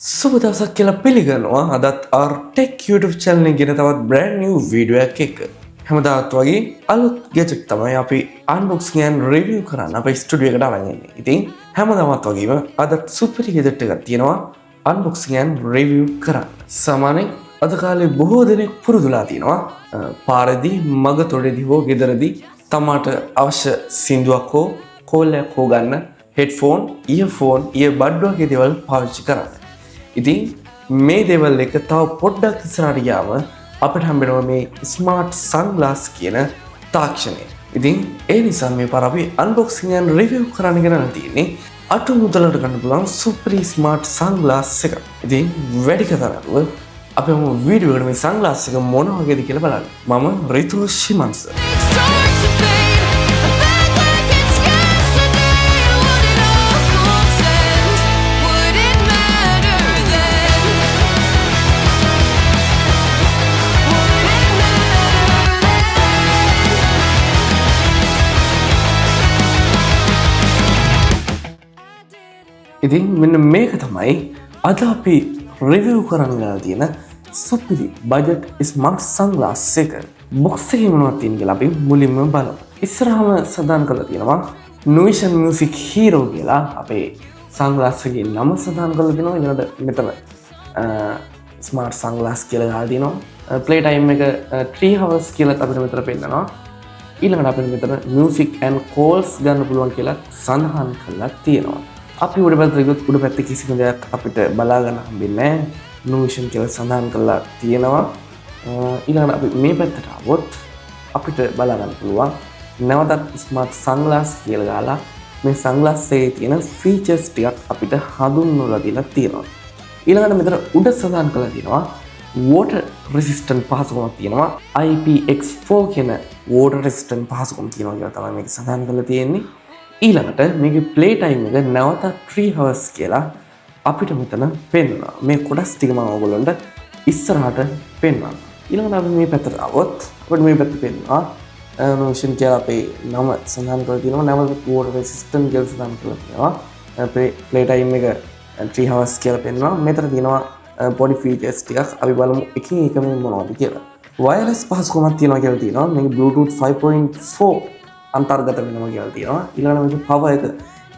සුබ දවසක් කියලා පිළිගන්නවා. අදත් Artech YouTube channel එකේ ගෙන තවත් brand new video එකක් එක්ක. හැමදාත් වගේ අලුත් gadget තමයි අපි unboxing and review කරන්න අපේ studio එකට අරන් එන්නේ. ඉතින් හැමදාමත් වගේම අදත් super gadget එකක් තියෙනවා unboxing and review කරන්න. සාමාන්‍යයෙන් අද කාලේ බොහෝ දෙනෙක් පුරුදුලා තියෙනවා පාරදී මග තොරේදී හෝ ගෙදරදී තමාට අවශ්‍ය සින්දුවක් හෝ කෝල් එකක් හෝ ගන්න headphone, earphone, earbud වගේ දේවල් පාවිච්චි කරන්න. ඉතින් මේ දේවල් එක තව පොඩ්ඩක් ඉස්සරහට ගියාම අපිට හම්බෙනවා මේ ස්මාර්ට් සන්ග්ලාස් කියන තාක්ෂණය. ඉතින් ඒ නිසා මේ පාර අපි අන්බොක්සිං and රිවිව් කරන්න ගෙනල්ලා තියෙන්නේ අට මුදලට ගන්න පුළුවන් සුපර් ස්මාර්ට් සන්ග්ලාස් එක. ඉතින් වැඩි කතා නැතුව අපි වීඩියෝ එකට මේ සන්ග්ලාස් එක මොන වගේද කියලා බලන්න. මම රිතු ශිමන්ස. ඉතින් මෙන්න මේක තමයි අද අපි රිවිව් කරන්න ගලා තියෙන සුපිරි බජට් ස්මාර්ට් සන්ග්ලාස් එක. බොක්ස් එකේ මොනවද තියෙන්නේ කියලා අපි මුලින්ම බලමු. ඉස්සරහම සඳහන් කරලා තියෙනවා Nuvision Music Hero කියලා අපේ සන්ග්ලාස් එකේ නම සඳහන් කරලා තියෙනවා. ඊළඟට මෙතන ස්මාර්ට් සන්ග්ලාස් කියලා ගහලා තියෙනවා. ප්ලේ ටයිම් එක 3 hours කියලා අපිට මෙතන පෙන්නනවා. ඊළඟට අපිට මෙතන music and calls ගන්න පුළුවන් කියලා සඳහන් කරලා තියෙනවා. අපි උඩ පැත්තේ කිසිම දෙයක් අපිට බලා ගන්න හම්බෙන්නේ නැහැ. Nuvision කියලා සඳහන් කරලා තියෙනවා. ඊළඟට අපි මේ පැත්තට આવොත් අපිට බලා ගන්න පුළුවන් නැවතත් ස්මාර්ට් සන්ග්ලාස් කියලා දාලා මේ සන්ග්ලාස් එකේ තියෙන ෆීචර්ස් ටිකක් අපිට හඳුන්වලා දීලා තියෙනවා. ඊළඟට මෙතන උඩ සඳහන් කරලා තියෙනවා water resistant පහසුකමක් තියෙනවා. IPX4 කියන water resistant පහසුකම තියෙනවා කියලා තමයි මේක සඳහන් කරලා තියෙන්නේ. ඊළඟට මේකේ ප්ලේ ටයිම් එක නැවත 3 hours කියලා අපිට මෙතන පෙන්වනවා. මේ කොටස් ටික මම ඔයගොල්ලන්ට ඉස්සරහට පෙන්වනවා. ඊළඟට අපි මේ පැත්තට આવොත් අපිට මේ පැත්ත පෙන්වනවා Nuvision කියලා අපේ නම සඳහන් කරලා තියෙනවා. නැවත water resistant කියලා සඳහන් කරලා තියෙනවා. ප්ලේ ටයිම් එක 3 hours කියලා පෙන්වනවා. මෙතන තියෙනවා පොඩි ෆීචර්ස් ටිකක්. අපි බලමු එකින් එක මේ මොනවද කියලා. වයර්ලස් පහසුකමක් තියෙනවා කියලා තියෙනවා. මේක Bluetooth 5.4 අන්තර්ගත වෙනවා කියලා තියෙනවා. ඊළඟට මේක පවර් එක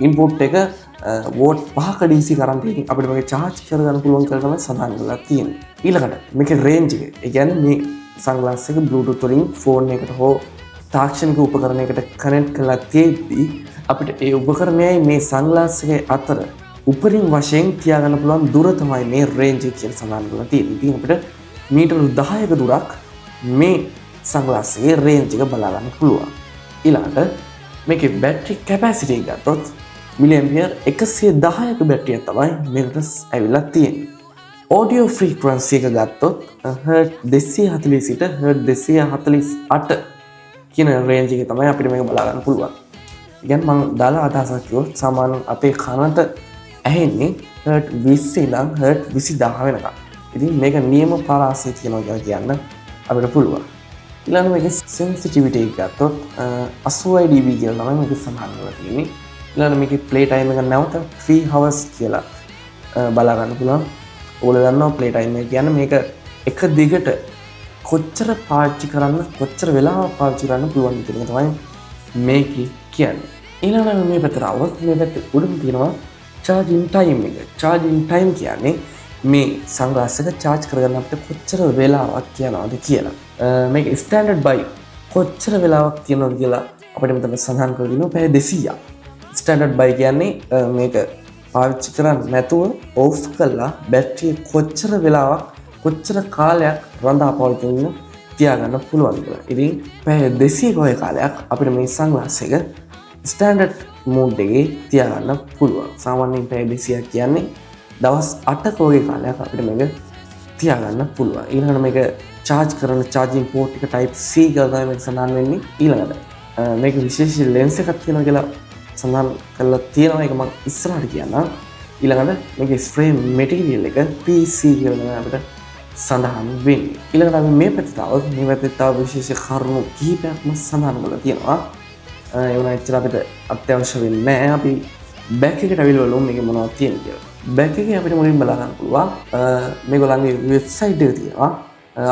ඉන්පුට් එක වෝට් 5ක DC කරන්ට් එකකින් අපිට මේක charge කරගන්න පුළුවන් කියලා තමයි සඳහන් කරලා තියෙන්නේ. ඊළඟට මේකේ රේන්ජ් එක. ඒ කියන්නේ මේ සන්ග්ලාස් එක Bluetooth වලින් ෆෝන් එකට හෝ තාක්ෂණික උපකරණයකට කනෙක්ට් කරලා තියෙද්දි අපිට ඒ උපකරණයයි මේ සන්ග්ලාස් එකේ අතර උපරිම වශයෙන් තියාගන්න පුළුවන් දුර තමයි මේ රේන්ජ් එක කියලා සඳහන් කරලා තියෙන්නේ. ඉතින් අපිට මීටර 10ක දුරක් මේ සන්ග්ලාස් එකේ රේන්ජ් එක බලා ගන්න පුළුවන්. ඊළඟට මේකේ බැටරි කැපැසිටි එක ගත්තොත් මිලිඇම්පියර් 110ක බැටරියක් තමයි මේකට ඇවිල්ලා තියෙන්නේ. ඔඩියෝ ෆ්‍රීකවන්සි එක ගත්තොත් හර්ට් 240 සිට හර්ට් 248 කියන රේන්ජ් එකේ තමයි අපිට මේක බලා ගන්න පුළුවන්. ඉතින් මම දාලා අදහසක් කිව්වොත් සාමාන්‍යයෙන් අපේ කනට ඇහෙන්නේ හර්ට් 20 ඉඳන් හර්ට් 20000 වෙනකම්. ඉතින් මේක නියම පරාසය තියනවා කියලා කියන්න අපිට පුළුවන්. ඊළඟ මේකේ sensitivity එක ගත්තොත් 80 dB කියලා තමයි මේක සඳහන් කරලා තියෙන්නේ. ඊළඟ මේකේ play time එක නැවත 3 hours කියලා බලා ගන්න පුළුවන්. ඔයගොල්ලෝ දන්නවා play time එක කියන්නේ මේක එක දිගට කොච්චර පාවිච්චි කරන්න කොච්චර වෙලාවක් පාවිච්චි කරන්න පුළුවන් කියන එක තමයි මේක කියන්නේ. ඊළඟ මේ පැත්තට આવොත් මේ පැත්තේ උඩම තියෙනවා charging time එක. charging time කියන්නේ මේ සන්ග්ලාස් එක charge කරගන්න අපිට කොච්චර වෙලාවක් යනවද කියලා. මේක ස්ටෑන්ඩඩ් බයි කොච්චර වෙලාවක් තියෙනවද කියලා අපිට මෙතන සඳහන් කරලා දිනවා පැය 200ක්. ස්ටෑන්ඩඩ් බයි කියන්නේ මේක පාවිච්චි කරන්නේ නැතුව ඕෆ් කරලා බැටරිය කොච්චර වෙලාවක් කොච්චර කාලයක් රඳා පවතින තියාගන්න පුළුවන් කියලා. ඉතින් පැය 200ක වගේ කාලයක් අපිට මේ සන්ග්ලාස් එක ස්ටෑන්ඩඩ් මෝඩ් එකේ තියාගන්න පුළුවන්. සාමාන්‍යයෙන් පැය 200ක් කියන්නේ දවස් 8ක වගේ කාලයක් අපිට මේක තියාගන්න පුළුවන්. ඊළඟට මේක charge කරන charging port එක type C කියලා තමයි මේක සඳහන් වෙන්නේ. ඊළඟට මේක විශේෂ lens එකක් තියෙනවා කියලා සඳහන් කරලා තියෙනවා. ඒක මම ඉස්සරහට කියන්නම්. ඊළඟට මේකේ spray material එක PC කියලා තමයි අපිට සඳහන් වෙන්නේ. ඊළඟට අපි මේ පැත්තට આવොත් මේ පැත්තේ තව විශේෂ කරුණු කිහිපයක්ම සඳහන් කරලා තියෙනවා. ඒ වුණා එච්චර අපිට අත්‍යවශ්‍ය වෙන්නේ නැහැ. අපි බෑක් එකට අවිල බලමු මේක මොනවද තියෙන්නේ කියලා. බැක් එකේ අපිට මුලින් බලා ගන්න පුළුවන් මේගොල්ලන්ගේ වෙබ්සයිට් එක තියෙනවා.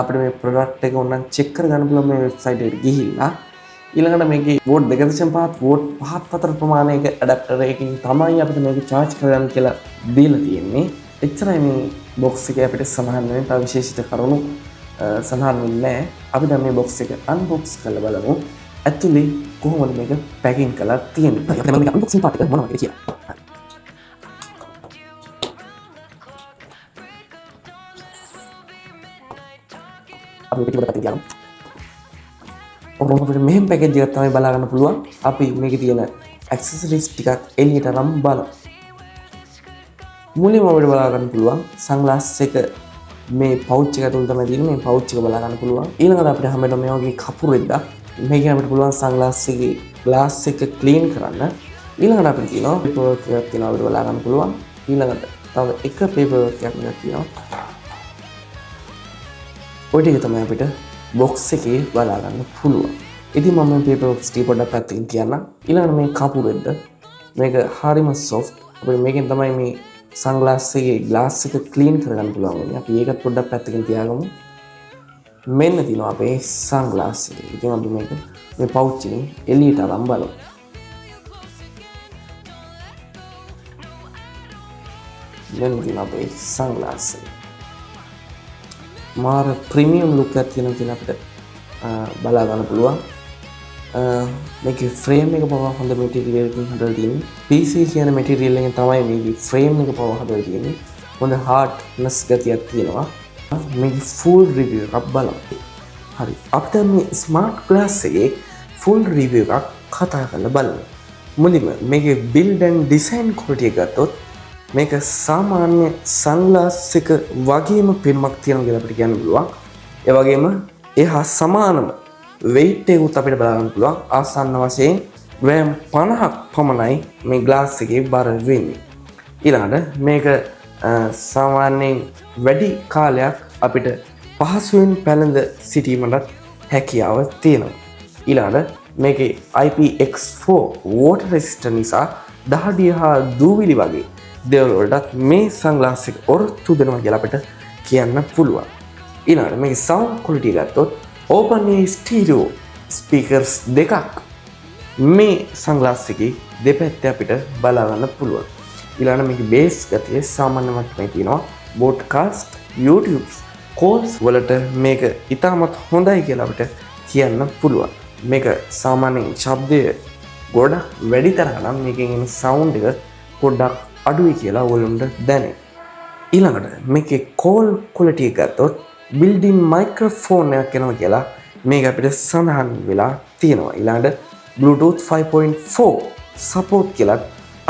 අපිට මේ ප්‍රොඩක්ට් එක ඕනනම් චෙක් කරගන්න පුළුවන් මේ වෙබ්සයිට් එකට ගිහිල්ලා. ඊළඟට මේකේ වෝට් 2.5 වෝට් 5.4 ප්‍රමාණයක ඇඩැප්ටර් එකකින් තමයි අපිට මේක charge කරගන්න කියලා දීලා තියෙන්නේ. එච්චරයි මේ බොක්ස් එකේ අපිට සඳහන් වෙන තව විශේෂිත කරුණු සඳහන් වෙන්නේ නැහැ. අපි දැන් මේ බොක්ස් එක අන්බොක්ස් කරලා බලමු. ඇතුලේ කොහොමද මේක පැකින් කරලා තියෙන්නේ. අපි මේක අන්බොක්සින් පාර්ට් එක මොනවද කියලා. අපි මේක පිටුපත තියනවා. ඔබට මෙහෙම පැකේජ් එකක් තමයි බලා ගන්න පුළුවන්. අපි මේකේ තියෙන ඇක්සසරිස් ටිකක් එළියට අරන් බලමු. මුලින්ම අපිට බලා ගන්න පුළුවන් සන්ග්ලාස් එක මේ පවුච් එක ඇතුළේ තමයි තියෙන්නේ. මේ පවුච් එක බලා ගන්න පුළුවන්. ඊළඟට අපිට හැමෝටම මේ වගේ කපුරෙද්දක් මේකෙන් අපිට පුළුවන් සන්ග්ලාස් එකේ ග්ලාස් එක ක්ලීන් කරන්න. ඊළඟට අපිට තියෙනවා පේපර් වර්ක් එකක් තියෙනවා අපිට බලා ගන්න පුළුවන්. ඊළඟට තව එක පේපර් වර්ක් එකක් තියෙනවා. ඔය ටික තමයි අපිට බොක්ස් එකේ බලා ගන්න පුළුවන්. ඉතින් මම මේ පේපර් වර්ක්ස් ටික පොඩ්ඩක් පැත්තකින් තියන්නම්. ඊළඟට මේ කපුරෙද්ද මේක හරිම සොෆ්ට්. අපිට මේකෙන් තමයි මේ සන්ග්ලාස් එකේ ග්ලාස් එක ක්ලීන් කරගන්න පුළුවන් වෙන්නේ. අපි ඒකත් පොඩ්ඩක් පැත්තකින් තියාගමු. මෙන්න තියෙනවා අපේ සන්ග්ලාස් එක. ඉතින් අපි මේක මේ පවුච් එකෙන් එළියට අරන් බලමු. මෙන්න තියෙනවා අපේ සන්ග්ලාස් එක. මාර ප්‍රීමියම් ලුක් එකක් තියෙනවා කියලා අපිට බලා ගන්න පුළුවන්. මේකේ ෆ්‍රේම් එක පවා හොඳ මැටීරියල් එකකින් හදලා තියෙන්නේ. PC කියන මැටීරියල් එකෙන් තමයි මේකේ ෆ්‍රේම් එක පවා හදලා තියෙන්නේ. හොඳ හાર્ඩ්නස් ගතියක් තියෙනවා. මේකේ ෆුල් රිවිව් එකක් බලමු. හරි. අපිට මේ ස්මාර්ට් ග්ලාස් එකේ ෆුල් රිවිව් එකක් කතා කරලා බලමු. මුලින්ම මේකේ බිල්ඩ් ඇන්ඩ් ඩිසයින් ක්වොලිටි එක ගත්තොත් මේක සාමාන්‍ය සන්ග්ලාස් එක වගේම පෙනුමක් තියෙනවා කියලා අපිට කියන්න පුළුවන්. ඒ වගේම එහා සමානම weight එකත් අපිට බලන්න පුළුවන්. ආසන්න වශයෙන් ග්‍රෑම් 50ක් පමණයි මේ ග්ලාස් එකේ බර වෙන්නේ. ඊළඟට මේක සාමාන්‍යයෙන් වැඩි කාලයක් අපිට පහසුවෙන් පැළඳ සිටීමට හැකියාව තියෙනවා. ඊළඟට මේකේ IPX4 water resistant නිසා දහඩිය හා දූවිලි වගේ දේවල් වලටත් මේ සන්ග්ලාස් එක ඔරොත්තු දෙනවා කියලා අපිට කියන්න පුළුවන්. ඊළඟට මේකේ sound quality ගත්තොත් open ear stereo speakers දෙකක් මේ සන්ග්ලාස් එකේ දෙපැත්තේ අපිට බලා ගන්න පුළුවන්. ඊළඟට මේකේ bass ගතිය සාමාන්‍ය මට්ටමේ තියෙනවා. broadcast YouTube calls වලට මේක ඉතාමත් හොඳයි කියලා අපිට කියන්න පුළුවන්. මේක සාමාන්‍යයෙන් ශබ්දය ගොඩක් වැඩි තරහ නම් මේකෙන් එන sound එක පොඩ්ඩක් අඩුයි කියලා ඔයගොල්ලන්ට දැනේ. ඊළඟට මේකේ call quality එක ගත්තොත් built-in microphone එකක් එනවා කියලා මේක අපිට සඳහන් වෙලා තියෙනවා. ඊළඟට Bluetooth 5.4 support කියලා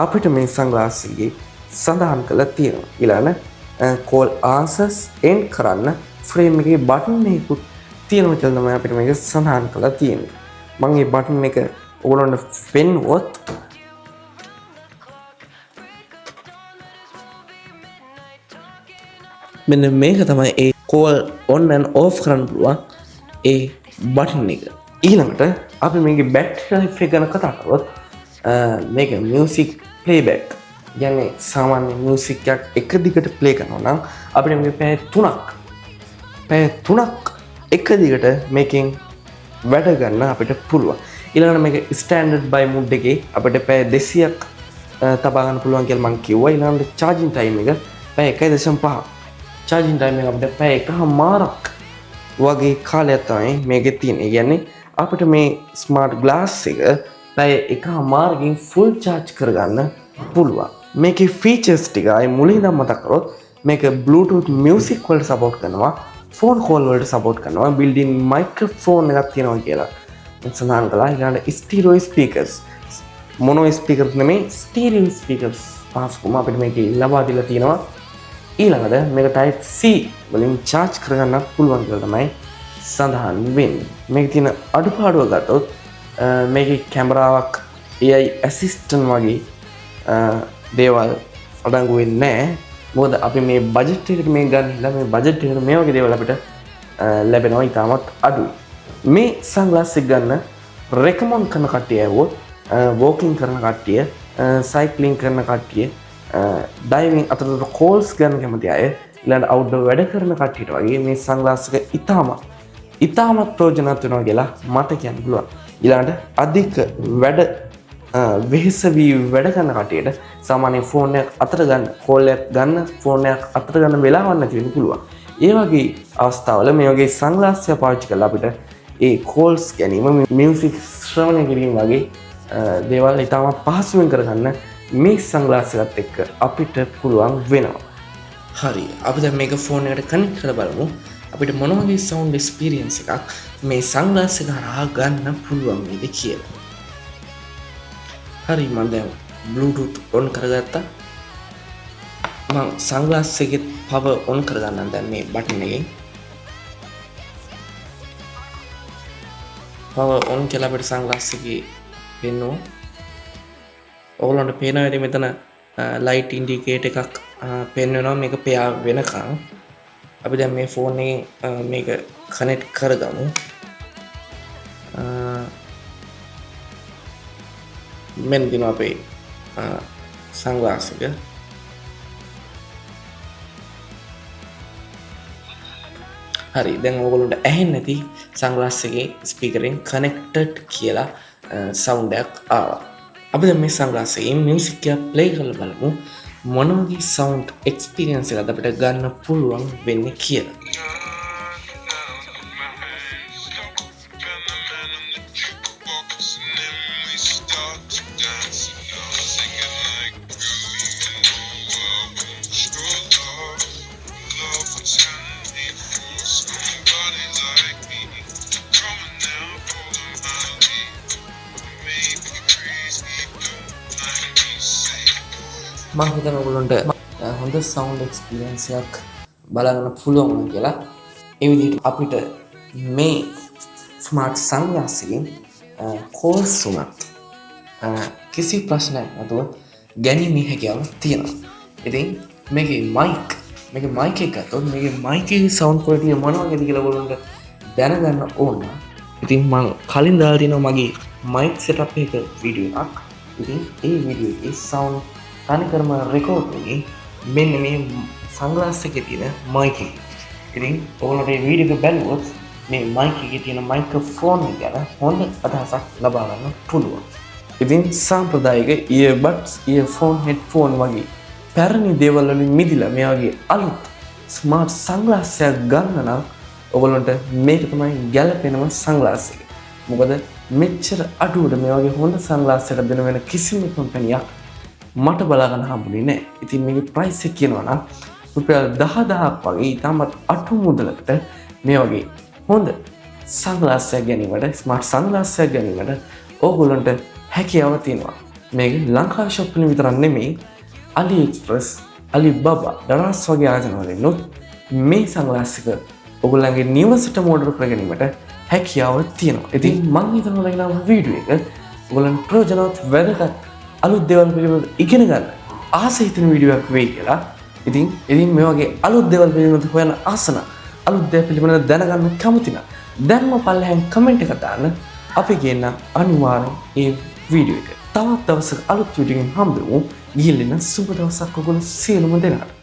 අපිට මේ සන්ග්ලාස් එකේ සඳහන් කරලා තියෙනවා. ඊළඟට call answers end කරන්න frame එකේ button එකකුත් තියෙනවා කියලා තමයි අපිට මේක සඳහන් කරලා තියෙන්නේ. මම මේ button එක ඔයගොල්ලන්ට පෙන්නුවොත් මෙන්න මේක තමයි ඒ call on and off කරන්න පුළුවන් ඒ බටන් එක. ඊළඟට අපි මේකේ බැටරි ලයිෆ් එක ගැන කතා කරොත් මේක මියුසික් ප්ලේබැක්. කියන්නේ සාමාන්‍ය මියුසික් එකක් එක දිගට ප්ලේ කරනවා නම් අපිට මේක පැය 3ක් එක දිගට මේකෙන් වැඩ ගන්න අපිට පුළුවන්. ඊළඟට මේක ස්ටෑන්ඩඩ් බයි මුඩ් එකේ අපිට පැය 200ක් තබා ගන්න පුළුවන් කියලා මම කිව්වා. ඊළඟට charging time එක පැය 1.5. charging time එක අපිට පැය 1මාරක් වගේ කාලයක් තමයි මේකේ තියෙන්නේ. කියන්නේ අපිට මේ ස්මාර්ට් ග්ලාස් එක පැය 1මාරකින් ෆුල් charge කරගන්න පුළුවන්. මේකේ ෆීචර්ස් ටික අය මුලින් ඉඳන් මතක් කරොත් මේක Bluetooth music වලට support කරනවා, phone call වලට support කරනවා, built-in microphone එකක් තියෙනවා කියලා සඳහන් කළා. ඊළඟට stereo speakers, mono speakers නෙමෙයි stereo speakers පහසුකම අපිට මේකේ ලබා දීලා තියෙනවා. ඊළඟට මේක type C වලින් charge කරගන්න පුළුවන් කියලා තමයි සඳහන් වෙන්නේ. මේකේ තියෙන අඩුපාඩුව ගත්තොත් මේකේ කැමරාවක් AI assistant වගේ දේවල් අඩංගු වෙන්නේ නැහැ. මොකද අපි මේ බජට් එකට මේ ගන්න හිලා මේ බජට් එකට මේ වගේ දේවල් අපිට ලැබෙනවා ඉතාමත් අඩුයි. මේ සන්ග්ලාස් එක ගන්න රෙකමන්ඩ් කරන කට්ටිය ඇහුවොත් වෝකින් කරන කට්ටිය, සයික්ලින් කරන කට්ටිය, ඩයිවිං අතරතුර කෝල්ස් ගන්න කැමති අය ඊළඟ අවුට්ඩෝර් වැඩ කරන කට්ටියට වගේ මේ සන්ග්ලාස් එක ඉතාමත් ප්‍රයෝජනවත් වෙනවා කියලා මට කියන්න පුළුවන්. ඊළඟට අධික වැඩ වෙහෙස වී වැඩ කරන කට්ටියට සාමාන්‍ය ෆෝන් එක අතට ගන්න, කෝල් එකක් ගන්න, ෆෝන් එකක් අතට ගන්න වෙලාවක් නැති වෙන්න පුළුවන්. ඒ වගේ අවස්ථාවල මේ වගේ සන්ග්ලාස් එක පාවිච්චි කරලා අපිට ඒ කෝල්ස් ගැනීම, මියුසික් ශ්‍රවණය කිරීම වගේ දේවල් ඉතාමත් පහසුවෙන් කරගන්න මේ සන්ග්ලාස් එකත් එක්ක අපිට පුළුවන් වෙනවා. හරි, අපි දැන් මේක ෆෝන් එකට කනෙක්ට් කරලා බලමු. අපිට මොන වගේ සවුන්ඩ් එක්ස්පීරියන්ස් එකක් මේ සන්ග්ලාස් එක හරහා ගන්න පුළුවන් වේද කියලා. හරි, මම දැන් Bluetooth on කරගත්තා. මම සන්ග්ලාස් එකේ power on කරගන්නම් දැන් මේ බටන් එකෙන්. power on කියලා අපිට සන්ග්ලාස් එකේ පෙන්වනවා. ඔයගොල්ලන්ට පේනවා ඇති මෙතන ලයිට් ඉන්ඩිකේටර් එකක් පෙන්වනවා මේක පෙයා වෙනකන්. අපි දැන් මේ ෆෝන් එකෙන් මේක කනෙක්ට් කරගමු. මෙන්න දිනවා අපේ සන්ග්ලාස් එක. හරි, දැන් ඔයගොල්ලන්ට ඇහෙන්නේ නැති සන්ග්ලාස් එකේ ස්පීකරෙන් කනෙක්ටඩ් කියලා සවුන්ඩ් එකක් ආවා. අපි දැන් මේ සන්ග්ලාස් එකෙන් මියුසික් එක ප්ලේ කරලා බලමු මොන වගේ සවුන්ඩ් එක්ස්පීරියන්ස් එකක්ද අපිට ගන්න පුළුවන් වෙන්නේ කියලා. මම හිතනවා ඔයගොල්ලන්ට හොඳ සවුන්ඩ් එක්ස්පීරියන්ස් එකක් බලන්න පුළුවන් වුණා කියලා. ඒ විදිහට අපිට මේ ස්මාර්ට් සන්ග්ලාස් එකෙන් කෝල්ස් උනත් කිසි ප්‍රශ්නයක් නැතුව ගැනීමේ හැකියාව තියෙනවා. ඉතින් මේකේ මයික් එක ගත්තොත් මේකේ මයික් එකේ සවුන්ඩ් ක්වොලිටි මොන වගේද කියලා ඔයගොල්ලන්ට දැනගන්න ඕන. ඉතින් මම කලින් දාලා තියෙනවා මගේ මයික් සෙටප් එක වීඩියෝ එකක්. ඉතින් ඒ වීඩියෝ එකේ සවුන්ඩ් තනිකරම රෙකෝඩ් වෙන්නේ මෙන්න මේ සන්ග්ලාස් එකේ තියෙන මයික් එක. ඉතින් ඔයාලට මේ වීඩියෝ එක බලුවොත් මේ මයික් එකේ තියෙන මයික්‍රොෆෝන් එක ගැන හොඳ අදහසක් ලබා ගන්න පුළුවන්. ඉතින් සාම්ප්‍රදායික earbuds, earphone, headphone වගේ පැරණි දේවල් වලින් මිදිලා මේ වගේ අලුත් ස්මාර්ට් සන්ග්ලාස් එකක් ගන්න නම් ඔයගොල්ලන්ට මේක තමයි ගැළපෙනම සන්ග්ලාස් එක. මොකද මෙච්චර අඩුවට මේ වගේ හොඳ සන්ග්ලාස් එකක් දෙන වෙන කිසිම කම්පැනියක් මට බලාගන්න හම්බුනේ නැහැ. ඉතින් මේකේ ප්‍රයිස් එක කියනවා නම් රුපියල් 10000ක් වගේ ඉතාමත් අඩු මුදලකට මේ වගේ හොඳ සන්ග්ලාස් එකක් ගැනීමට, ස්මාර්ට් සන්ග්ලාස් එකක් ගැනීමට ඕගොල්ලන්ට හැකියාව තියෙනවා. මේක ලංකාවේ ෂොප් වලින් විතරක් නෙමෙයි, AliExpress, Alibaba, දරස් වගේ ආයතන වලිනුත් මේ සන්ග්ලාස් එක ඔයගොල්ලන්ගේ නිවසට ඕඩර් කර ගැනීමට හැකියාව තියෙනවා. ඉතින් මම හිතනවා ලයිනා වීඩියෝ එක ඔයගොල්ලන් ප්‍රයෝජනවත් වැදගත් අලුත් දේවල් පිළිබඳව ඉගෙන ගන්න ආස හිතෙන වීඩියෝ එකක් වෙයි කියලා. ඉතින් මේ වගේ අලුත් දේවල් පිළිබඳව හොයන ආසන අලුත් දේවල් පිළිබඳව දැනගන්න කැමති නම් දැන්ම පල්ලෙහෙන් කමෙන්ට් එකක් දාන්න. අපි ගේන්න අනිවාර්යෙන් මේ වීඩියෝ එක. තවත් දවසක අලුත් වීඩියෝ එකකින් හම්බෙමු. ගිහින් සුබ දවසක් ඔයගොල්ලෝ සියලුම දෙනාට.